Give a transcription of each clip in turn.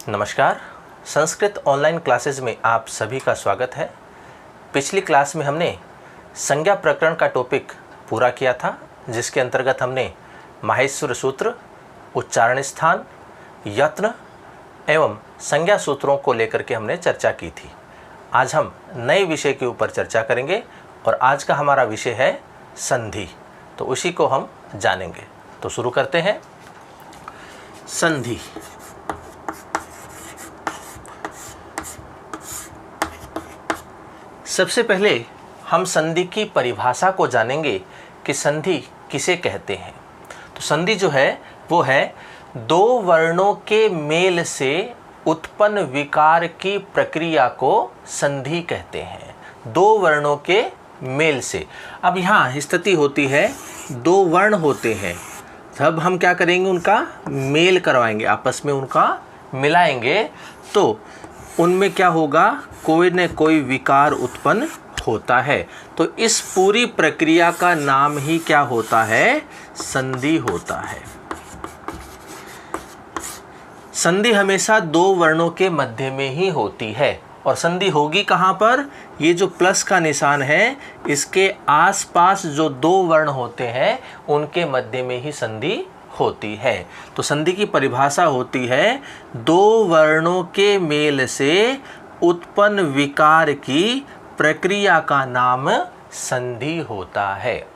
नमस्कार। Sanskrit online classes में आप सभी का स्वागत है। पिछली क्लास में हमने संज्ञा प्रकरण का टॉपिक पूरा किया था, जिसके अंतर्गत हमने माहेश्वर सूत्र, उच्चारण स्थान, यत्न एवं संज्ञा सूत्रों को लेकर के हमने चर्चा की थी। आज हम नए विषय के ऊपर चर्चा करेंगे और आज का हमारा विषय है संधि। तो उसी को हम जानेंगे। तो शुरू करते हैं। संधि। सबसे पहले हम संधि की परिभाषा को जानेंगे कि संधि किसे कहते हैं। तो संधि जो है वो है दो वर्णों के मेल से उत्पन्न विकार की प्रक्रिया को संधि कहते हैं। दो वर्णों के मेल से। अब यहाँ स्थिति होती है, दो वर्ण होते हैं, तब हम क्या करेंगे, उनका मेल करवाएंगे, आपस में उनका मिलाएंगे, तो उनमें क्या होगा, कोई न कोई विकार उत्पन्न होता है। तो इस पूरी प्रक्रिया का नाम ही क्या होता है, संधि होता है। संधि हमेशा दो वर्णों के मध्य में ही होती है। और संधि होगी कहाँ पर, ये जो प्लस का निशान है इसके आसपास जो दो वर्ण होते हैं उनके मध्य में ही संधि होती है। तो संधि की परिभाषा होती है दो वर्णों के मेल से उत्पन्न विकार की प्रक्रिया का नाम संधि होता है।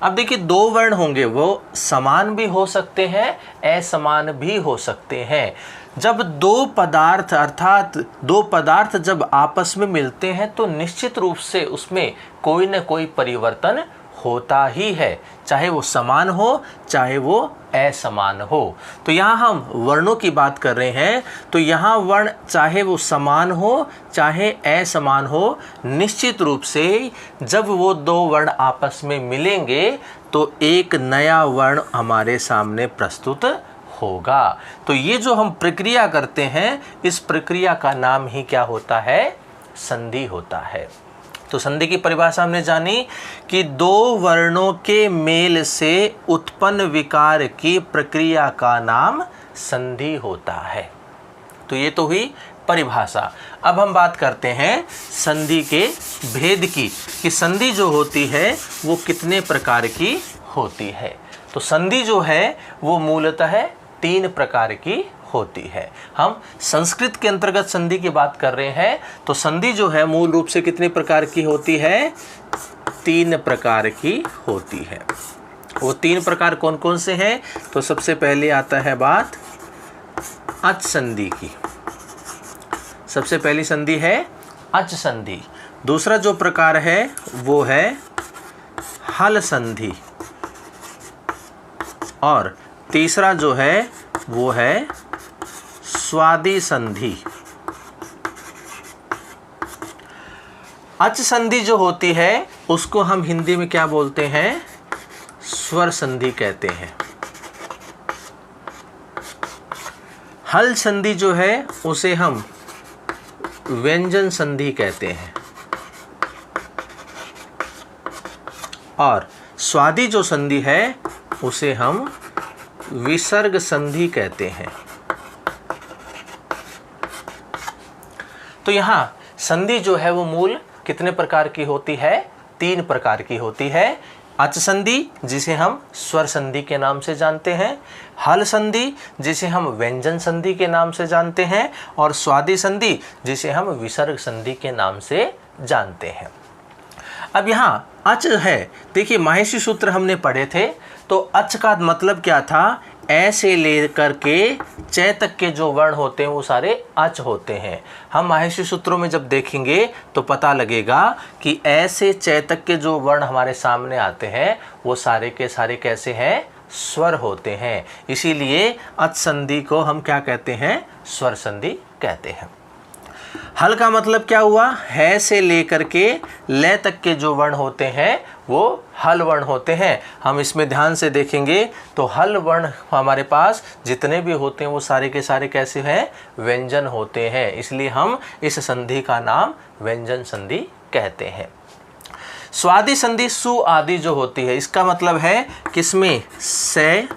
अब देखिए, दो वर्ण होंगे, वो समान भी हो सकते हैं, असमान भी हो सकते हैं। जब दो पदार्थ अर्थात दो पदार्थ जब आपस में मिलते हैं तो निश्चित रूप से उसमें कोई न कोई परिवर्तन होता ही है, चाहे वो समान हो चाहे वो असमान हो। तो यहाँ हम वर्णों की बात कर रहे हैं, तो यहाँ वर्ण चाहे वो समान हो चाहे असमान हो, निश्चित रूप से जब वो दो वर्ण आपस में मिलेंगे तो एक नया वर्ण हमारे सामने प्रस्तुत होगा। तो ये जो हम प्रक्रिया करते हैं, इस प्रक्रिया का नाम ही क्या होता है, संधि होता है। तो संधि की परिभाषा हमने जानी कि दो वर्णों के मेल से उत्पन्न विकार की प्रक्रिया का नाम संधि होता है। तो ये तो हुई परिभाषा। अब हम बात करते हैं संधि के भेद की, कि संधि जो होती है वो कितने प्रकार की होती है। तो संधि जो है वो मूलतः तीन प्रकार की होती है। हम संस्कृत के अंतर्गत संधि की बात कर रहे हैं, तो संधि जो है मूल रूप से कितने प्रकार की होती है, तीन प्रकार की होती है। वो तीन प्रकार कौन कौन से हैं, तो सबसे पहले आता है बात अच संधि की। सबसे पहली संधि है अच संधि। दूसरा जो प्रकार है वो है हल संधि। और तीसरा जो है वो है स्वादि संधि। अच संधि जो होती है उसको हम हिंदी में क्या बोलते हैं, स्वर संधि कहते हैं। हल संधि जो है उसे हम व्यंजन संधि कहते हैं। और स्वादि जो संधि है उसे हम विसर्ग संधि कहते हैं। तो यहाँ संधि जो है वो मूल कितने प्रकार की होती है, तीन प्रकार की होती है। अच संधि जिसे हम स्वर संधि के नाम से जानते हैं, हल संधि जिसे हम व्यंजन संधि के नाम से जानते हैं, और स्वादि संधि जिसे हम विसर्ग संधि के नाम से जानते हैं। अब यहाँ अच है, देखिए माहेश्वर सूत्र हमने पढ़े थे, तो अच का मतलब क्या था, ऐसे लेकर के च तक के जो वर्ण होते हैं वो सारे अच होते हैं। हम माहेश्वर सूत्रों में जब देखेंगे तो पता लगेगा कि ऐसे च तक के जो वर्ण हमारे सामने आते हैं वो सारे के सारे कैसे हैं, स्वर होते हैं। इसीलिए अच संधि को हम क्या कहते हैं, स्वर संधि कहते हैं। हल का मतलब क्या हुआ, है से लेकर के ले तक के जो वर्ण होते हैं वो हल वर्ण होते हैं। हम इसमें ध्यान से देखेंगे तो हल वर्ण हमारे पास जितने भी होते हैं वो सारे के सारे कैसे हैं, व्यंजन होते हैं। इसलिए हम इस संधि का नाम व्यंजन संधि कहते हैं। स्वादि संधि सु आदि जो होती है, इसका मतलब है किसमें से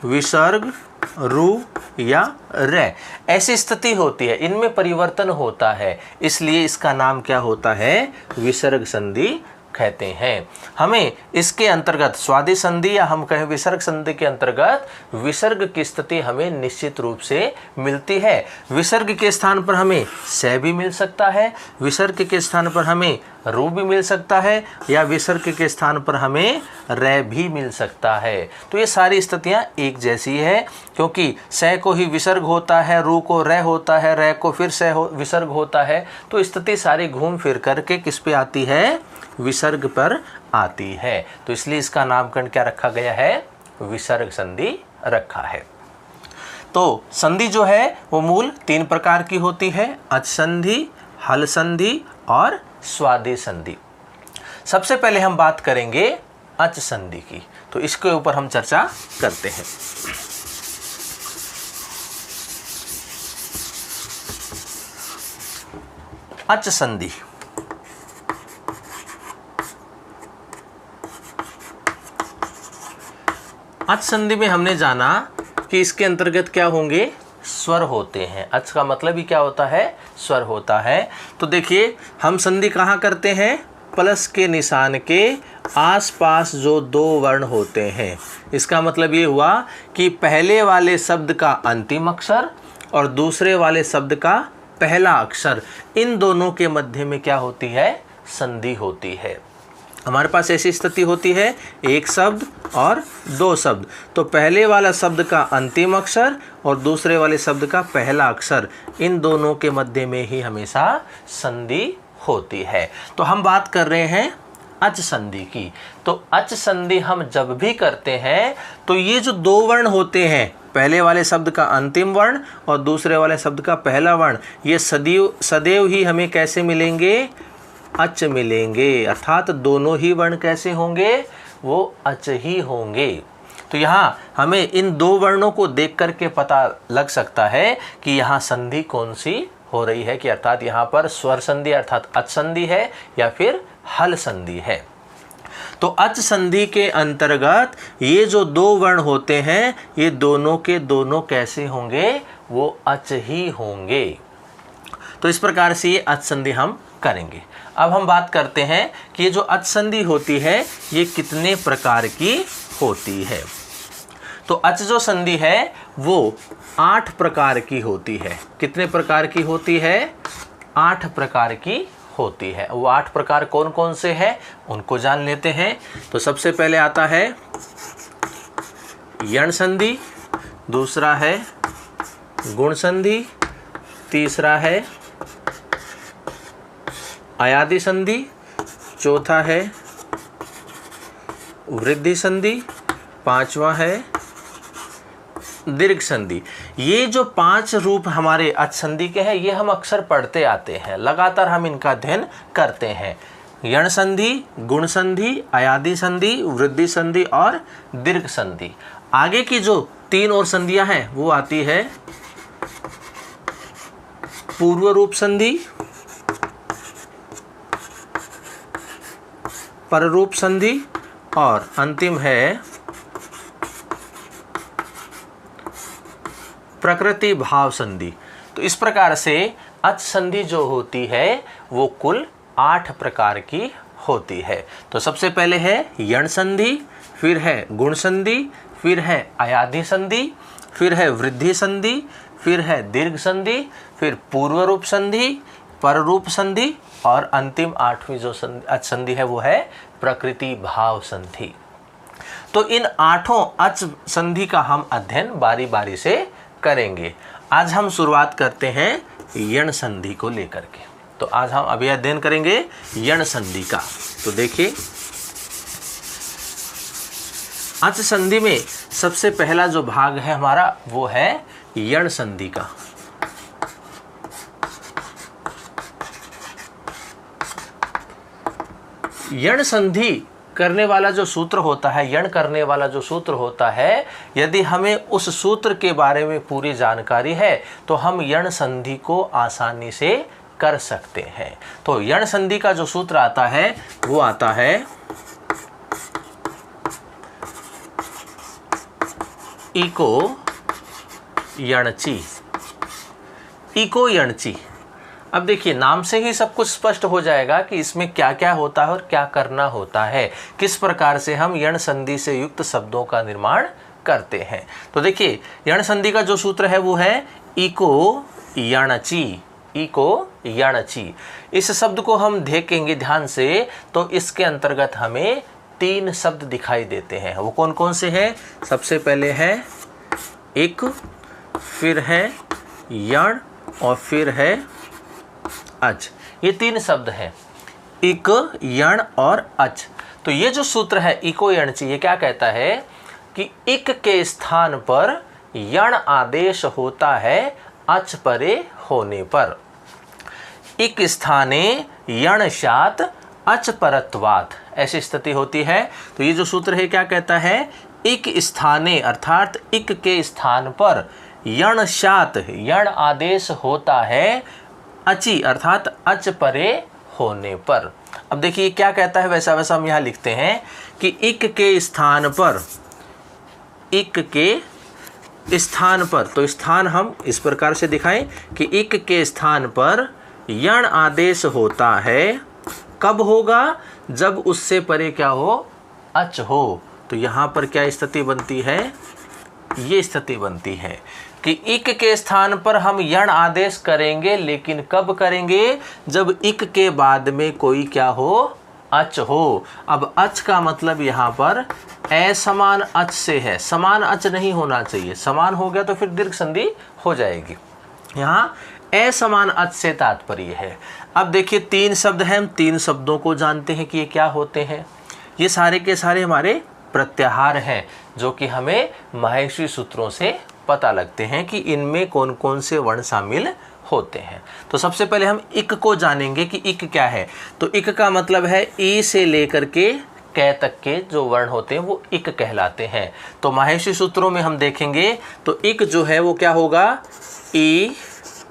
विसर्ग रू या रे, ऐसी स्थिति होती है, इनमें परिवर्तन होता है, इसलिए इसका नाम क्या होता है, विसर्ग संधि कहते हैं। हमें इसके अंतर्गत स्वादि संधि या हम कहें विसर्ग संधि के अंतर्गत विसर्ग की स्थिति हमें निश्चित रूप से मिलती है। विसर्ग के स्थान पर हमें से भी मिल सकता है, विसर्ग के स्थान पर हमें रू भी मिल सकता है, या विसर्ग के स्थान पर हमें रे भी मिल सकता है। तो ये सारी स्थितियां एक जैसी है, क्योंकि से को ही विसर्ग होता है, रू को रे होता है, रे को फिर से विसर्ग होता है, तो स्थिति सारी घूम फिर करके किस पे आती है, विसर्ग पर आती है। तो इसलिए इसका नामकरण क्या रखा गया है, विसर्ग संधि रखा है। तो संधि जो है वो मूल 3 प्रकार की होती है, अच संधि, हल संधि और स्वादि संधि। सबसे पहले हम बात करेंगे अच संधि की, तो इसके ऊपर हम चर्चा करते हैं। अच संधि, अच संधि में हमने जाना कि इसके अंतर्गत क्या होंगे, स्वर होते हैं। अच का मतलब ही क्या होता है, स्वर होता है। तो देखिए हम संधि कहाँ करते हैं, प्लस के निशान के आसपास जो 2 वर्ण होते हैं। इसका मतलब ये हुआ कि पहले वाले शब्द का अंतिम अक्षर और दूसरे वाले शब्द का पहला अक्षर, इन दोनों के मध्य में क्या होती है, संधि होती है। हमारे पास ऐसी स्थिति होती है, एक शब्द और 2 शब्द, तो पहले वाला शब्द का अंतिम अक्षर और दूसरे वाले शब्द का पहला अक्षर, इन दोनों के मध्य में ही हमेशा संधि होती है। तो हम बात कर रहे हैं अच संधि की। तो अच संधि हम जब भी करते हैं तो ये जो 2 वर्ण होते हैं, पहले वाले शब्द का अंतिम वर्ण और दूसरे वाले शब्द का पहला वर्ण, ये सदैव ही हमें कैसे मिलेंगे, अच मिलेंगे। अर्थात दोनों ही वर्ण कैसे होंगे, वो अच ही होंगे। तो यहाँ हमें इन 2 वर्णों को देख करके पता लग सकता है कि यहाँ संधि कौन सी हो रही है, कि अर्थात यहाँ पर स्वर संधि अर्थात अच संधि है या फिर हल संधि है। तो अच संधि के अंतर्गत ये जो 2 वर्ण होते हैं, ये दोनों के दोनों कैसे होंगे, वो अच ही होंगे। तो इस प्रकार से ये अच संधि हम करेंगे। अब हम बात करते हैं कि ये जो अच संधि होती है ये कितने प्रकार की होती है। तो अच जो संधि है वो 8 प्रकार की होती है। कितने प्रकार की होती है, 8 प्रकार की होती है। वो 8 प्रकार कौन कौन से हैं उनको जान लेते हैं। तो सबसे पहले आता है यण संधि, दूसरा है गुण संधि, तीसरा है अयादि संधि, चौथा है वृद्धि संधि, 5वां है दीर्घ संधि। ये जो 5 रूप हमारे अच संधि के हैं, ये हम अक्सर पढ़ते आते हैं, लगातार हम इनका अध्ययन करते हैं। यण संधि, गुण संधि, अयादि संधि, वृद्धि संधि और दीर्घ संधि। आगे की जो 3 और संधियां हैं वो आती है पूर्व रूप संधि, पररूप संधि और अंतिम है प्रकृति भाव संधि। तो इस प्रकार से अच संधि जो होती है वो कुल 8 प्रकार की होती है। तो सबसे पहले है यण संधि, फिर है गुण संधि, फिर है अयादि संधि, फिर है वृद्धि संधि, फिर है दीर्घ संधि, फिर पूर्व रूप संधि, पररूप संधि और अंतिम 8वीं जो अच संधि है वो है प्रकृति भाव संधि। तो इन 8 अच संधि का हम अध्ययन बारी बारी से करेंगे। आज हम शुरुआत करते हैं यण संधि को लेकर के। तो आज हम अभी अध्ययन करेंगे यण संधि का। तो देखिए अच संधि में सबसे पहला जो भाग है हमारा वो है यण संधि का। यण संधि करने वाला जो सूत्र होता है, यण करने वाला जो सूत्र होता है, यदि हमें उस सूत्र के बारे में पूरी जानकारी है तो हम यण संधि को आसानी से कर सकते हैं। तो यण संधि का जो सूत्र आता है वो आता है इको यणची, इको यणची। अब देखिए नाम से ही सब कुछ स्पष्ट हो जाएगा कि इसमें क्या क्या होता है और क्या करना होता है, किस प्रकार से हम यण संधि से युक्त शब्दों का निर्माण करते हैं। तो देखिए यण संधि का जो सूत्र है वो है इको यणची, इको यणची। इस शब्द को हम देखेंगे ध्यान से तो इसके अंतर्गत हमें 3 शब्द दिखाई देते हैं। वो कौन कौन से हैं? सबसे पहले है इक, फिर है यण और फिर है अच। ये 3 शब्द हैं, इक, यण और अच। तो ये जो सूत्र है इको यणची, ये क्या कहता है कि इक के स्थान पर यण आदेश होता है अच परे होने पर। इक स्थाने यणशात अच परत्वात्, ऐसी स्थिति होती है। तो ये जो सूत्र है क्या कहता है, इक स्थाने अर्थात इक के स्थान पर यणशात, यण आदेश होता है अचि अर्थात अच परे होने पर। अब देखिए क्या कहता है, वैसा वैसा हम यहाँ लिखते हैं कि इक के स्थान पर, इक के स्थान पर, तो स्थान हम इस प्रकार से दिखाएं कि इक के स्थान पर यण आदेश होता है। कब होगा? जब उससे परे क्या हो? अच हो। तो यहाँ पर क्या स्थिति बनती है? ये स्थिति बनती है कि इक के स्थान पर हम यण आदेश करेंगे, लेकिन कब करेंगे? जब इक के बाद में कोई क्या हो? अच हो। अब अच का मतलब यहाँ पर असमान अच से है, समान अच नहीं होना चाहिए। समान हो गया तो फिर दीर्घ संधि हो जाएगी। यहाँ असमान अच से तात्पर्य है। अब देखिए 3 शब्द हैं, हम 3 शब्दों को जानते हैं कि ये क्या होते हैं। ये सारे के सारे हमारे प्रत्याहार हैं जो कि हमें माहेश्वरी सूत्रों से पता लगते हैं कि इनमें कौन कौन से वर्ण शामिल होते हैं। तो सबसे पहले हम इक को जानेंगे कि इक क्या है। तो इक का मतलब है ई से लेकर के कै तक के जो वर्ण होते हैं वो इक कहलाते हैं। तो माहेश्वरी सूत्रों में हम देखेंगे तो इक जो है वो क्या होगा? ई,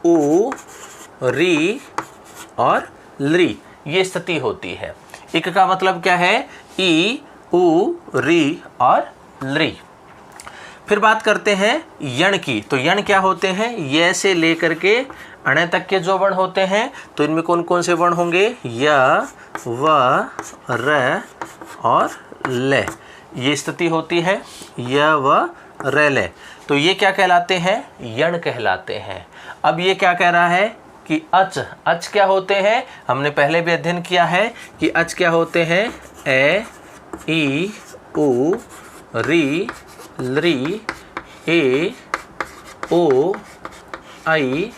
उ, री और ली, ये स्थिति होती है। इक का मतलब क्या है? ई, उ, री और ली। फिर बात करते हैं यण की। तो यण क्या होते हैं? य से लेकर के अण तक के जो वर्ण होते हैं, तो इनमें कौन कौन से वर्ण होंगे? य, व, र और ल, ये स्थिति होती है य, व, र, ल। तो ये क्या कहलाते हैं? यण कहलाते हैं। अब ये क्या कह रहा है कि अच, अच क्या होते हैं? हमने पहले भी अध्ययन किया है कि अच क्या होते हैं? ए, ई, उ, री, ली, ए, ओ, आई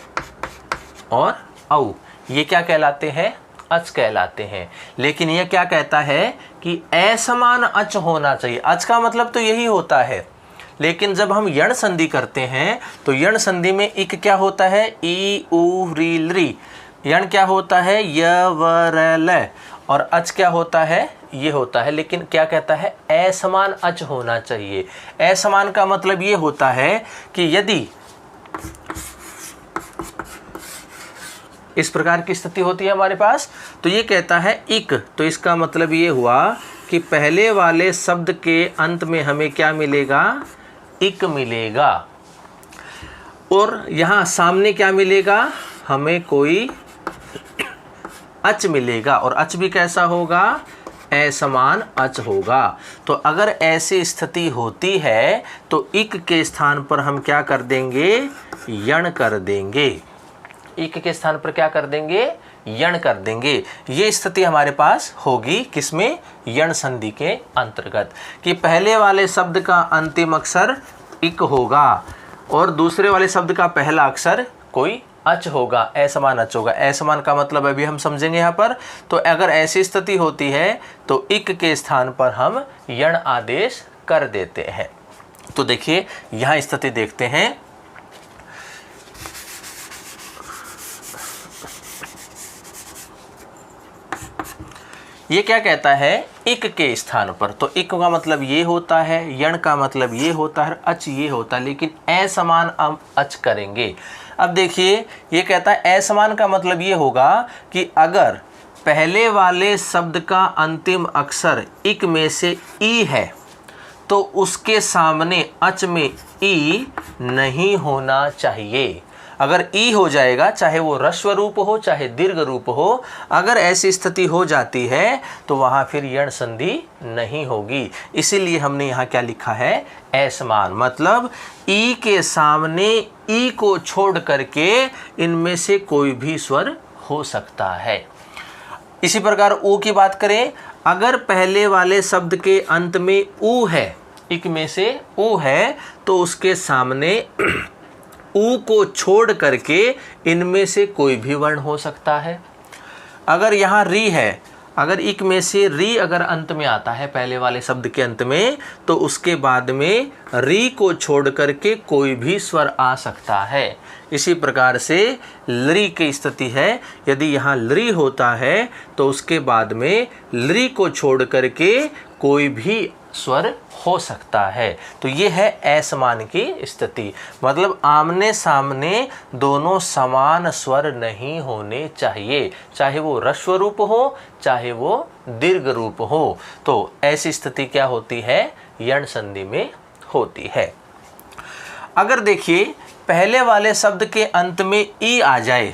और औ, ये क्या कहलाते हैं? अच कहलाते हैं। लेकिन ये क्या कहता है कि असमान अच होना चाहिए। अच का मतलब तो यही होता है, लेकिन जब हम यण संधि करते हैं तो यण संधि में इक क्या होता है? ई, उ, री, ली। यण क्या होता है? य, व, र, ल। और अच क्या होता है? ये होता है। लेकिन क्या कहता है? असमान अच होना चाहिए। असमान का मतलब ये होता है कि यदि इस प्रकार की स्थिति होती है हमारे पास, तो ये कहता है इक, तो इसका मतलब ये हुआ कि पहले वाले शब्द के अंत में हमें क्या मिलेगा? इक मिलेगा। और यहाँ सामने क्या मिलेगा? हमें कोई अच मिलेगा। और अच भी कैसा होगा? असमान अच होगा। तो अगर ऐसी स्थिति होती है तो इक के स्थान पर हम क्या कर देंगे? यण कर देंगे। इक के स्थान पर क्या कर देंगे? यण कर देंगे। ये स्थिति हमारे पास होगी किसमें? यण संधि के अंतर्गत, कि पहले वाले शब्द का अंतिम अक्षर इक होगा और दूसरे वाले शब्द का पहला अक्षर कोई अच होगा, असमान अच होगा। असमान का मतलब अभी हम समझेंगे यहाँ पर। तो अगर ऐसी स्थिति होती है तो इक के स्थान पर हम यण आदेश कर देते हैं। तो देखिए यहाँ स्थिति देखते हैं। ये क्या कहता है? इक के स्थान पर। तो इक का मतलब ये होता है, यण का मतलब ये होता है, अच ये होता है, लेकिन असमान हम अच करेंगे। अब देखिए ये कहता है असमान का मतलब ये होगा कि अगर पहले वाले शब्द का अंतिम अक्षर इक में से ई है तो उसके सामने अच में ई नहीं होना चाहिए। अगर ई हो जाएगा, चाहे वो ह्रस्व रूप हो चाहे दीर्घ रूप हो, अगर ऐसी स्थिति हो जाती है तो वहाँ फिर यण संधि नहीं होगी। इसीलिए हमने यहाँ क्या लिखा है, असमान, मतलब ई के सामने ई को छोड़ करके इनमें से कोई भी स्वर हो सकता है। इसी प्रकार ऊ की बात करें, अगर पहले वाले शब्द के अंत में ऊ है, इक में से ऊ है, तो उसके सामने ऊ को छोड़ करके इनमें से कोई भी वर्ण हो सकता है। अगर यहाँ री है, अगर इक में से री अगर अंत में आता है पहले वाले शब्द के अंत में, तो उसके बाद में री को छोड़ करके कोई भी स्वर आ सकता है। इसी प्रकार से लरी की स्थिति है, यदि यहाँ लरी होता है तो उसके बाद में लरी को छोड़ करके कोई भी स्वर हो सकता है। तो ये है असमान की स्थिति, मतलब आमने सामने दोनों समान स्वर नहीं होने चाहिए, चाहे वो ह्रस्व रूप हो चाहे वो दीर्घ रूप हो। तो ऐसी स्थिति क्या होती है, यण संधि में होती है। अगर देखिए पहले वाले शब्द के अंत में ई आ जाए,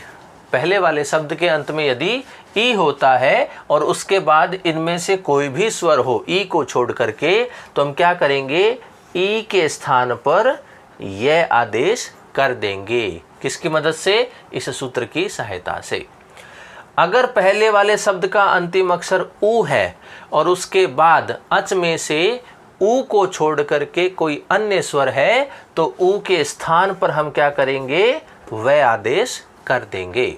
पहले वाले शब्द के अंत में यदि ई होता है और उसके बाद इनमें से कोई भी स्वर हो ई को छोड़ करके, तो हम क्या करेंगे, ई के स्थान पर यह आदेश कर देंगे। किसकी मदद से, इस सूत्र की सहायता से। अगर पहले वाले शब्द का अंतिम अक्षर ऊ है और उसके बाद अच में से ऊ को छोड़ करके कोई अन्य स्वर है, तो ऊ के स्थान पर हम क्या करेंगे, वह आदेश कर देंगे।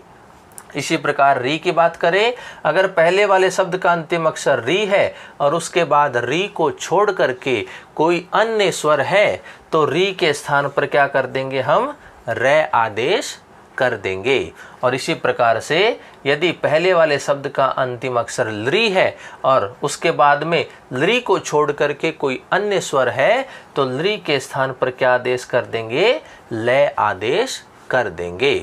इसी प्रकार री की बात करें, अगर पहले वाले शब्द का अंतिम अक्षर री है और उसके बाद री को छोड़ करके कोई अन्य स्वर है, तो री के स्थान पर क्या कर देंगे, हम रे आदेश कर देंगे। और इसी प्रकार से यदि पहले वाले शब्द का अंतिम अक्षर लरी है और उसके बाद में लरी को छोड़ करके कोई अन्य स्वर है, तो लरी के स्थान पर क्या आदेश कर देंगे, ले आदेश कर देंगे।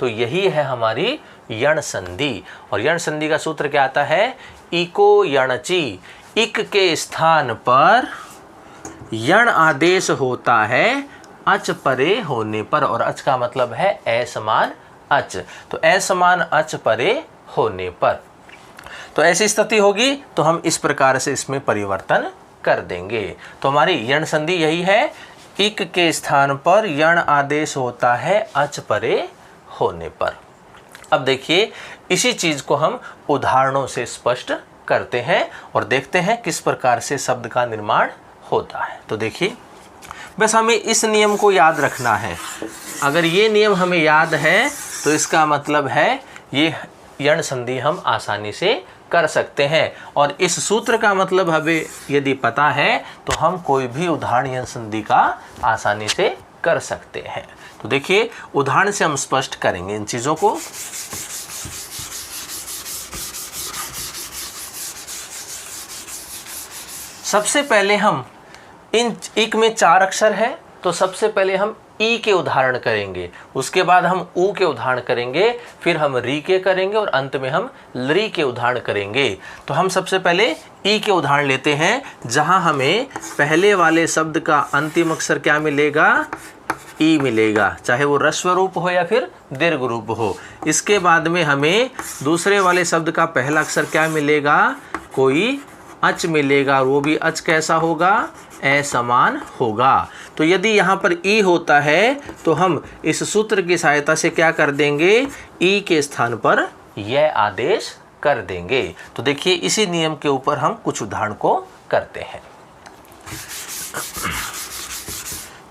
तो यही है हमारी यण संधि। और यण संधि का सूत्र क्या आता है, इको यणचि, इक के स्थान पर यण आदेश होता है अच परे होने पर, और अच का मतलब है असमान अच, तो असमान अच परे होने पर। तो ऐसी स्थिति होगी तो हम इस प्रकार से इसमें परिवर्तन कर देंगे। तो हमारी यण संधि यही है, इक के स्थान पर यण आदेश होता है अच परे होने पर। अब देखिए इसी चीज को हम उदाहरणों से स्पष्ट करते हैं और देखते हैं किस प्रकार से शब्द का निर्माण होता है। तो देखिए, बस हमें इस नियम को याद रखना है। अगर ये नियम हमें याद है तो इसका मतलब है ये यण संधि हम आसानी से कर सकते हैं। और इस सूत्र का मतलब हमें यदि पता है तो हम कोई भी उदाहरण यण संधि का आसानी से कर सकते हैं। तो देखिए उदाहरण से हम स्पष्ट करेंगे इन चीज़ों को। सबसे पहले हम इन इक में 4 अक्षर है, तो सबसे पहले हम ई के उदाहरण करेंगे, उसके बाद हम ऊ के उदाहरण करेंगे, फिर हम री के करेंगे और अंत में हम लरी के उदाहरण करेंगे। तो हम सबसे पहले ई के उदाहरण लेते हैं, जहां हमें पहले वाले शब्द का अंतिम अक्षर क्या मिलेगा, ई मिलेगा, चाहे वो ह्रस्व रूप हो या फिर दीर्घ रूप हो। इसके बाद में हमें दूसरे वाले शब्द का पहला अक्षर क्या मिलेगा, कोई अच मिलेगा, और वो भी अच कैसा होगा, असमान होगा। तो यदि यहाँ पर ई होता है तो हम इस सूत्र की सहायता से क्या कर देंगे, ई के स्थान पर यह आदेश कर देंगे। तो देखिए इसी नियम के ऊपर हम कुछ उदाहरण को करते हैं।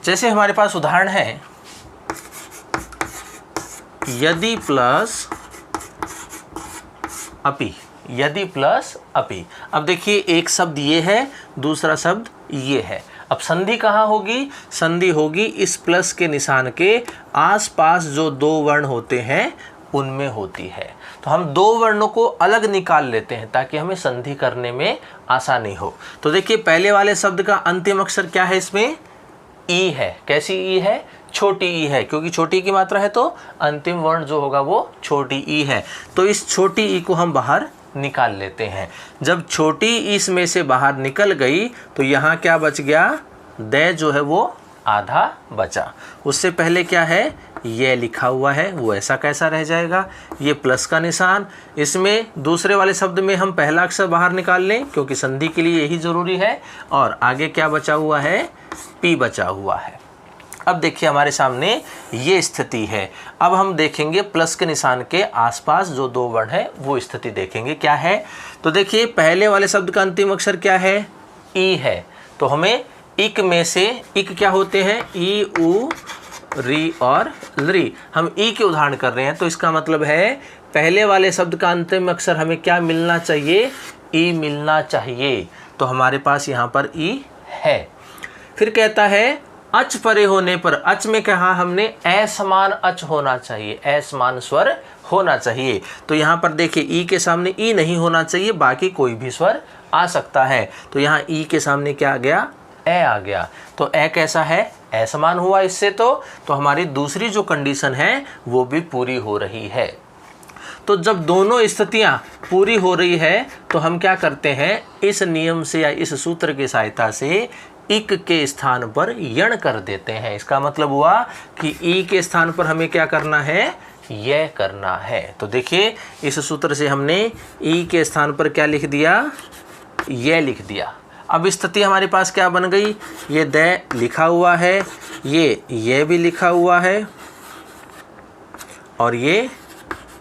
जैसे हमारे पास उदाहरण है, यदि प्लस अपि, यदि प्लस अपि। अब देखिए एक शब्द ये है, दूसरा शब्द ये है। अब संधि कहाँ होगी, संधि होगी इस प्लस के निशान के आसपास जो 2 वर्ण होते हैं उनमें होती है। तो हम 2 वर्णों को अलग निकाल लेते हैं ताकि हमें संधि करने में आसानी हो। तो देखिए पहले वाले शब्द का अंतिम अक्षर क्या है, इसमें ई है। कैसी ई है, छोटी ई है, क्योंकि छोटी की मात्रा है तो अंतिम वर्ण जो होगा वो छोटी ई है। तो इस छोटी ई को हम बाहर निकाल लेते हैं। जब छोटी इस में से बाहर निकल गई तो यहाँ क्या बच गया, द जो है वो आधा बचा। उससे पहले क्या है, ये लिखा हुआ है वो ऐसा कैसा रह जाएगा, ये प्लस का निशान, इसमें दूसरे वाले शब्द में हम पहला अक्षर बाहर निकाल लें क्योंकि संधि के लिए यही ज़रूरी है, और आगे क्या बचा हुआ है, पी बचा हुआ है। अब देखिए हमारे सामने ये स्थिति है। अब हम देखेंगे प्लस के निशान के आसपास जो दो वर्ण है वो स्थिति देखेंगे क्या है। तो देखिए पहले वाले शब्द का अंतिम अक्षर क्या है, ई है, तो हमें इक में से, इक क्या होते हैं, ई उ री और लरी, हम ई के उदाहरण कर रहे हैं, तो इसका मतलब है पहले वाले शब्द का अंतिम अक्षर हमें क्या मिलना चाहिए, ई मिलना चाहिए। तो हमारे पास यहाँ पर ई है। फिर कहता है अच परे होने पर, अच में कहा हमने असमान अच होना चाहिए, असमान स्वर होना चाहिए। तो यहाँ पर देखिए ई के सामने ई नहीं होना चाहिए, बाकी कोई भी स्वर आ सकता है। तो यहाँ ई के सामने क्या आ गया, ए आ गया। तो ए कैसा है, असमान हुआ इससे। तो हमारी दूसरी जो कंडीशन है वो भी पूरी हो रही है। तो जब दोनों स्थितियां पूरी हो रही है तो हम क्या करते हैं, इस नियम से या इस सूत्र की सहायता से इक के स्थान पर यण कर देते हैं। इसका मतलब हुआ कि ई के स्थान पर हमें क्या करना है, यह करना है। तो देखिए इस सूत्र से हमने ई के स्थान पर क्या लिख दिया, यह लिख दिया। अब स्थिति हमारे पास क्या बन गई, ये द लिखा हुआ है, ये भी लिखा हुआ है, और ये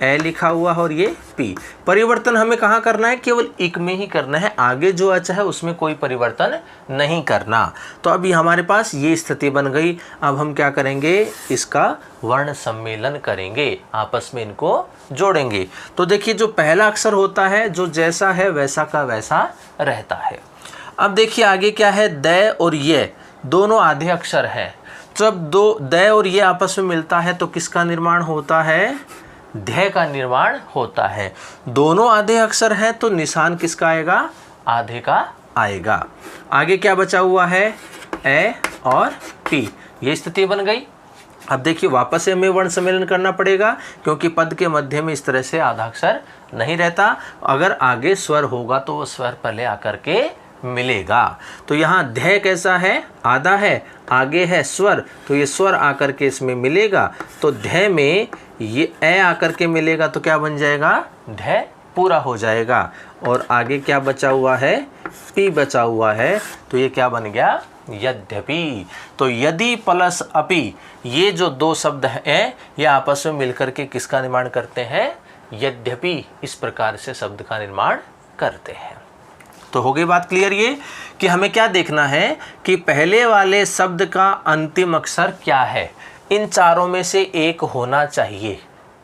ए लिखा हुआ है, और ये पी। परिवर्तन हमें कहाँ करना है, केवल इक में ही करना है, आगे जो अच है उसमें कोई परिवर्तन नहीं करना। तो अभी हमारे पास ये स्थिति बन गई। अब हम क्या करेंगे, इसका वर्ण सम्मेलन करेंगे, आपस में इनको जोड़ेंगे। तो देखिए जो पहला अक्षर होता है जो जैसा है वैसा का वैसा रहता है। अब देखिए आगे क्या है, द और ये दोनों आधे अक्षर हैं। जब दो द और ये आपस में मिलता है तो किसका निर्माण होता है, ध्य का निर्माण होता है। दोनों आधे अक्षर हैं तो निशान किसका आएगा, आधे का आएगा। आगे क्या बचा हुआ है, ए और पी, ये स्थिति बन गई। अब देखिए वापस से हमें वर्ण सम्मेलन करना पड़ेगा क्योंकि पद के मध्य में इस तरह से आधा अक्षर नहीं रहता। अगर आगे स्वर होगा तो वो स्वर पहले आकर के मिलेगा। तो यहाँ ध्य कैसा है, आधा है, आगे है स्वर, तो ये स्वर आकर के इसमें मिलेगा। तो ध्य में ये ए आकर के मिलेगा तो क्या बन जाएगा, ध्य पूरा हो जाएगा। और आगे क्या बचा हुआ है, पी बचा हुआ है, तो ये क्या बन गया, यद्यपि। तो यदि प्लस अपि, ये जो दो शब्द हैं ये आपस में मिलकर के किसका निर्माण करते हैं, यद्यपि। इस प्रकार से शब्द का निर्माण करते हैं। तो हो गई बात क्लियर ये कि हमें क्या देखना है कि पहले वाले शब्द का अंतिम अक्षर क्या है। इन चारों में से एक होना चाहिए,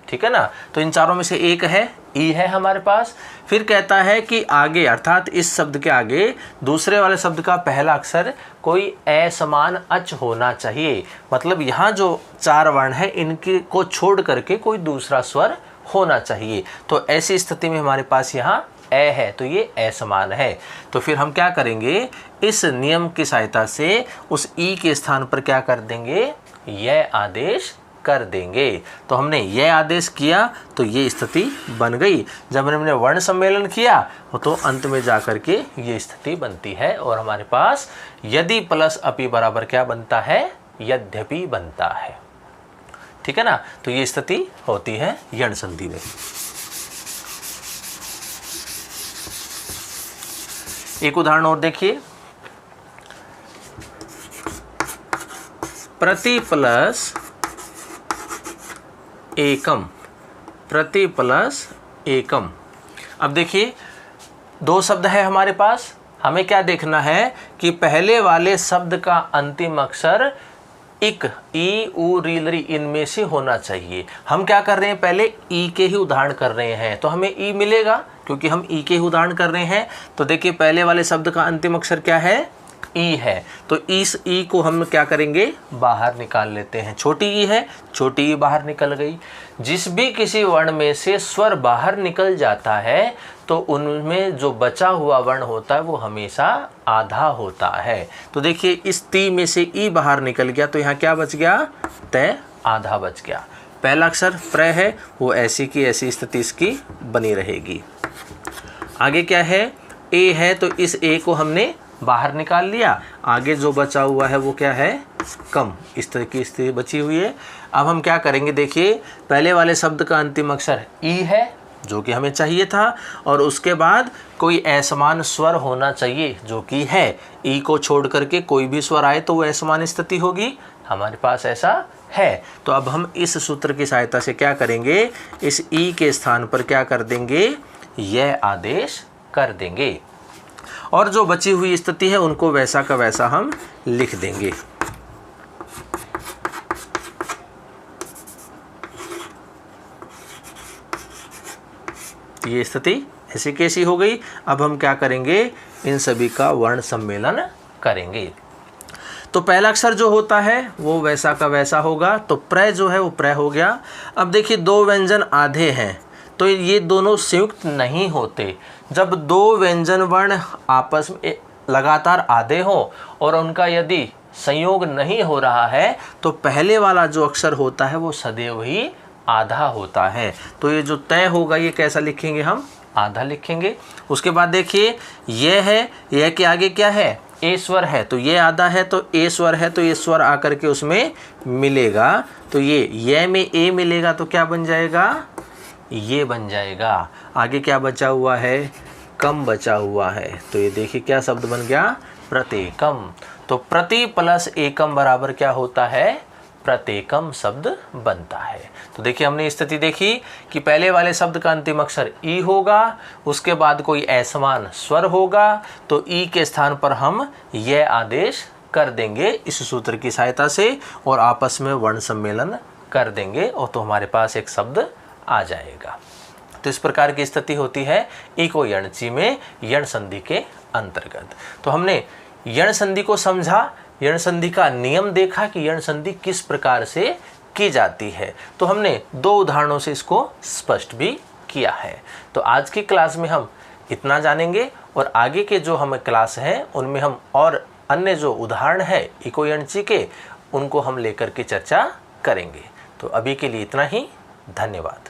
ठीक है ना। तो इन चारों में से एक है, ई है हमारे पास। फिर कहता है कि आगे अर्थात इस शब्द के आगे दूसरे वाले शब्द का पहला अक्षर कोई असमान अच होना चाहिए। मतलब यहाँ जो चार वर्ण है इनके को छोड़ करके कोई दूसरा स्वर होना चाहिए। तो ऐसी स्थिति में हमारे पास यहाँ ए है तो ये असमान है। तो फिर हम क्या करेंगे, इस नियम की सहायता से उस ई के स्थान पर क्या कर देंगे, यह आदेश कर देंगे। तो हमने यह आदेश किया तो ये स्थिति बन गई। जब हमने वर्ण सम्मेलन किया तो अंत में जाकर के ये स्थिति बनती है और हमारे पास यदि प्लस अपि बराबर क्या बनता है, यद्यपि बनता है, ठीक है ना। तो ये स्थिति होती है यण संधि में। एक उदाहरण और देखिए, प्रति प्लस एकम, प्रति प्लस एकम। अब देखिए दो शब्द है हमारे पास, हमें क्या देखना है कि पहले वाले शब्द का अंतिम अक्षर इक, ई उ री लरी इनमें से होना चाहिए। हम क्या कर रहे हैं, पहले ई के ही उदाहरण कर रहे हैं तो हमें ई मिलेगा क्योंकि हम ई के ही उदाहरण कर रहे हैं। तो देखिए पहले वाले शब्द का अंतिम अक्षर क्या है, ई है। तो इस ई को हम क्या करेंगे, बाहर निकाल लेते हैं। छोटी ई है, छोटी ई बाहर निकल गई। जिस भी किसी वर्ण में से स्वर बाहर निकल जाता है तो उनमें जो बचा हुआ वर्ण होता है वो हमेशा आधा होता है। तो देखिए इस ती में से ई बाहर निकल गया तो यहाँ क्या बच गया, तय आधा बच गया। पहला अक्षर प्र है वो ऐसी की ऐसी स्थिति इसकी बनी रहेगी। आगे क्या है, ए है, तो इस ए को हमने बाहर निकाल लिया। आगे जो बचा हुआ है वो क्या है, कम। इस तरह की स्थिति बची हुई है। अब हम क्या करेंगे, देखिए पहले वाले शब्द का अंतिम अक्षर ई है जो कि हमें चाहिए था, और उसके बाद कोई असमान स्वर होना चाहिए जो कि है। ई को छोड़ करके कोई भी स्वर आए तो वो असमान स्थिति होगी, हमारे पास ऐसा है। तो अब हम इस सूत्र की सहायता से क्या करेंगे, इस ई के स्थान पर क्या कर देंगे, यह आदेश कर देंगे, और जो बची हुई स्थिति है उनको वैसा का वैसा हम लिख देंगे। ये स्थिति ऐसी कैसी हो गई। अब हम क्या करेंगे, इन सभी का वर्ण सम्मेलन करेंगे। तो पहला अक्षर जो होता है वो वैसा का वैसा होगा, तो प्र जो है वो प्र हो गया। अब देखिए दो व्यंजन आधे हैं तो ये दोनों संयुक्त नहीं होते। जब दो व्यंजन वर्ण आपस में लगातार आधे हों और उनका यदि संयोग नहीं हो रहा है तो पहले वाला जो अक्षर होता है वो सदैव ही आधा होता है। तो ये जो तय होगा ये कैसा लिखेंगे, हम आधा लिखेंगे। उसके बाद देखिए यह है, यह के आगे क्या है, ए स्वर है, तो ये आधा है, तो ए स्वर है, तो ये स्वर आकर के उसमें मिलेगा, तो ये में ए मिलेगा तो क्या बन जाएगा, ये बन जाएगा। आगे क्या बचा हुआ है, कम बचा हुआ है, तो ये देखिए क्या शब्द बन गया, प्रत्येकम। तो प्रति प्लस एकम बराबर क्या होता है, प्रत्येकम शब्द बनता है। तो देखिए हमने स्थिति देखी कि पहले वाले शब्द का अंतिम अक्षर ई होगा, उसके बाद कोई असमान स्वर होगा, तो ई के स्थान पर हम यह आदेश कर देंगे इस सूत्र की सहायता से, और आपस में वर्ण सम्मेलन कर देंगे, और तो हमारे पास एक शब्द आ जाएगा। तो इस प्रकार की स्थिति होती है इको यणची में यण संधि के अंतर्गत। तो हमने यण संधि को समझा, यण संधि का नियम देखा कि यण संधि किस प्रकार से की जाती है। तो हमने दो उदाहरणों से इसको स्पष्ट भी किया है। तो आज की क्लास में हम इतना जानेंगे, और आगे के जो हमें क्लास हैं उनमें हम और अन्य जो उदाहरण है इको यणची के उनको हम लेकर के चर्चा करेंगे। तो अभी के लिए इतना ही, धन्यवाद।